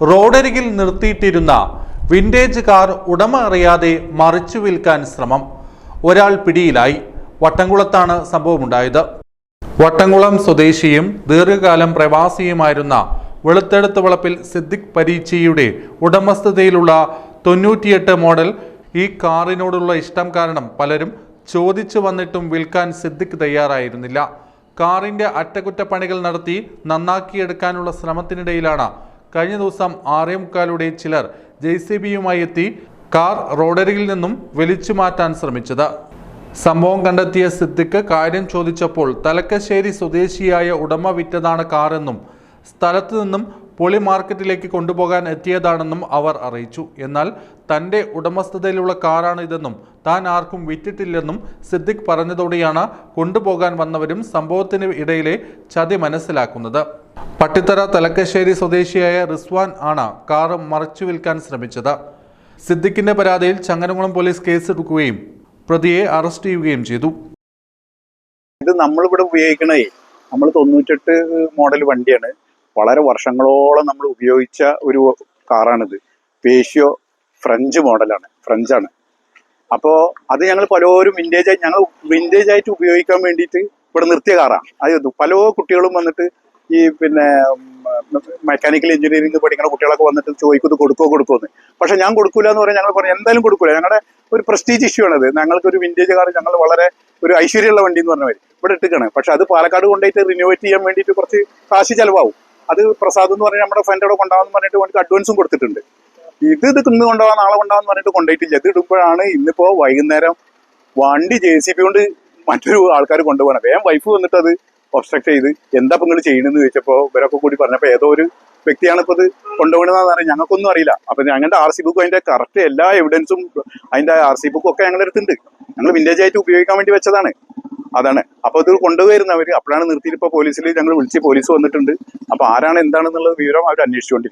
റോഡരികിൽ നിർത്തിയിട്ടിരുന്ന vintage car ഉടമ അറിയാതെ മറിച്ചു വിൽക്കാൻ ശ്രമം. ഒരാൾ പിടിയിലായി. വട്ടംകുളത്താണ് സംഭവമുണ്ടായത്. വട്ടംകുളം സ്വദേശിയും ദീർഘകാലം പ്രവാസിയുമായിരുന്ന വെളുത്തെടുത്ത് വളപ്പിൽ സിദ്ദിഖ് പരീച്ചിയുടെ ഉടമസ്ഥതയിലുള്ള 98 മോഡൽ ഈ കാറിനോടുള്ള ഇഷ്ടം കാരണം പലരും ചോദിച്ചു വന്നിട്ടും വിൽക്കാൻ സിദ്ദിഖ് തയ്യാറായിരുന്നില്ല. കാറിന്റെ അറ്റകുറ്റപ്പണികൾ നടത്തി നന്നാക്കിയെടുക്കാനുള്ള ശ്രമത്തിനിടയിലാണ് കഴിഞ്ഞ ദിവസം 6:45 ചിലർ JCBയുമായി എത്തി കാർ റോഡരികിൽ നിന്നും വലിച്ചു മാറ്റാൻ ശ്രമിച്ചത്. സംഭവം കണ്ടെത്തിയ സിദ്ദിഖ് കാര്യം ചോദിച്ചപ്പോൾ തലക്കശ്ശേരി സ്വദേശിയായ ഉടമ വിറ്റതാണ് കാറെന്നും സ്ഥലത്തു നിന്നും പൊളി മാർക്കറ്റിലേക്ക് കൊണ്ടുപോകാൻ എത്തിയതാണെന്നും അവർ അറിയിച്ചു. എന്നാൽ തൻ്റെ ഉടമസ്ഥതയിലുള്ള കാറാണ് ഇതെന്നും താൻ ആർക്കും വിറ്റിട്ടില്ലെന്നും സിദ്ദിഖ് പറഞ്ഞതോടെയാണ് കൊണ്ടുപോകാൻ വന്നവരും സംഭവത്തിന് ഇടയിലെ ചതി മനസ്സിലാക്കുന്നത്. പട്ടിത്തറ തലക്കശ്ശേരി സ്വദേശിയായ റിസ്വാൻ ആണ് കാറ് മറിച്ചു വിൽക്കാൻ ശ്രമിച്ചത്. സിദ്ദിഖിന്റെ പരാതിയിൽ ചങ്ങരംകുളം പോലീസ് കേസെടുക്കുകയും പ്രതിയെ അറസ്റ്റ് ചെയ്യുകയും ചെയ്തു. ഇത് നമ്മളിവിടെ ഉപയോഗിക്കണേ, നമ്മൾ 98 മോഡൽ വണ്ടിയാണ്. വളരെ വർഷങ്ങളോളം നമ്മൾ ഉപയോഗിച്ച ഒരു കാറാണിത്. പേഷ്യോ ഫ്രഞ്ച് മോഡലാണ്, ഫ്രഞ്ചാണ്. അപ്പോൾ അത് ഞങ്ങൾ പലരും വിൻറ്റേജ് ആയിട്ട് ഉപയോഗിക്കാൻ വേണ്ടിയിട്ട് ഇവിടെ നിർത്തിയ കാറാണ്. അത് പല കുട്ടികളും വന്നിട്ട് ഈ മെക്കാനിക്കൽ എഞ്ചിനീയറിംഗ് പഠിക്കുന്ന കുട്ടികളൊക്കെ വന്നിട്ട് ചോദിക്കുന്നത് കൊടുക്കുമെന്ന്. പക്ഷെ ഞാൻ കൊടുക്കൂല എന്ന് പറഞ്ഞാൽ ഞങ്ങൾ പറഞ്ഞു എന്തായാലും കൊടുക്കൂല. ഞങ്ങളുടെ ഒരു പ്രസ്റ്റീജ് ഇഷ്യൂ ആണത്. ഞങ്ങൾക്ക് ഒരു വിൻറ്റേജ് കാർ ഞങ്ങൾ വളരെ ഒരു ഐശ്വര്യമുള്ള വണ്ടി എന്ന് പറഞ്ഞവർ ഇവിടെ ഇട്ടിക്കാണ്. പക്ഷെ അത് പാലക്കാട് കൊണ്ടുപോയിട്ട് റിനോവേറ്റ് ചെയ്യാൻ വേണ്ടിയിട്ട് കുറച്ച് കാശ് ചിലവാകും. അത് പ്രസാദ് എന്ന് പറഞ്ഞാൽ നമ്മുടെ ഫ്രണ്ടോടെ കൊണ്ടുപോകാന്ന് പറഞ്ഞിട്ട് വേണ്ടി അഡ്വാൻസും കൊടുത്തിട്ടുണ്ട്. ഇത് ഇന്ന് കൊണ്ടുപോകാൻ നാളെ കൊണ്ടുപോകാന്ന് പറഞ്ഞിട്ട് കൊണ്ടുപോയിട്ടില്ല. ഇത് ഇടുമ്പോഴാണ് ഇന്നിപ്പോ വൈകുന്നേരം വണ്ടി JCB കൊണ്ട് മറ്റൊരു ആൾക്കാർ കൊണ്ടുപോകണം. വേഗം വൈഫ് വന്നിട്ട് അത് ഒബ്സ്ട്രക്ട് ചെയ്ത് എന്താ ഇപ്പൊ നിങ്ങൾ ചെയ്യണമെന്ന് ചോദിച്ചപ്പോൾ ഇവരൊക്കെ കൂടി പറഞ്ഞപ്പോൾ ഏതോ ഒരു വ്യക്തിയാണ് ഇപ്പോൾ ഇത് കൊണ്ടുപോകണമെന്ന് പറഞ്ഞാൽ ഞങ്ങൾക്കൊന്നും അറിയില്ല. അപ്പൊ ഞങ്ങളുടെ RC ബുക്കും അതിന്റെ കറക്റ്റ് എല്ലാ എവിഡൻസും അതിന്റെ RC ബുക്കും ഒക്കെ ഞങ്ങളുടെ അടുത്തുണ്ട്. ഞങ്ങൾ വിന്റേജ് ആയിട്ട് ഉപയോഗിക്കാൻ വേണ്ടി വെച്ചതാണ്. അതാണ്. അപ്പൊ ഇത് കൊണ്ടുപോയിരുന്നവര് അപ്പോഴാണ് നിർത്തിയിട്ട് ഇപ്പൊ പോലീസിൽ ഞങ്ങൾ വിളിച്ച് പോലീസ് വന്നിട്ടുണ്ട്. അപ്പൊ ആരാണ് എന്താണെന്നുള്ള വിവരം അവർ അന്വേഷിച്ചുകൊണ്ടിരിക്കും.